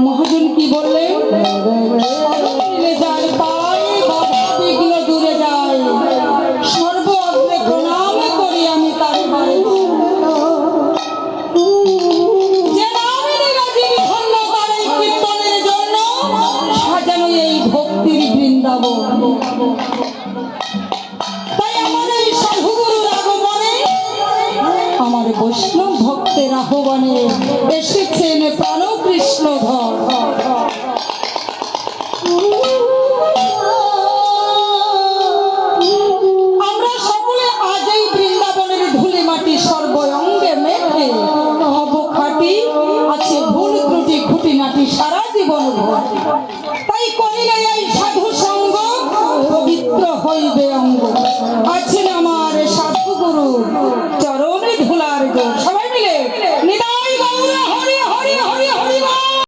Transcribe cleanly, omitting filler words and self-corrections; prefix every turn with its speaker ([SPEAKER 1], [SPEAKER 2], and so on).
[SPEAKER 1] মহাজন কি বললেন? যার পায় বাধা বিঘ্ন দূরে যায়, সর্ব অগ্রে প্রণাম করি আমি তার পায়ে। যে নামের রাজি ধন্য তার এই কীর্তনের জন্য সাজানো এই ভক্তির বৃন্দাবন। তাই আমার এই সাধুগুরুর আগমনে, আমার বৈষ্ণব ভক্তের আহ্বানে এসেছেন প্রাণ কৃষ্ণধর। আমরা সকলে আজ এই বৃন্দাবনের ধুলি মাটি সর্ব অঙ্গে মেখে হব খাটি, আছে ভুল ত্রুটি খুঁটিনাটি সারা জীবন ভর। তাই করিলে এই সাধু সঙ্গ পবিত্র হইবে অঙ্গ। আছেন আমার সাধু গুরু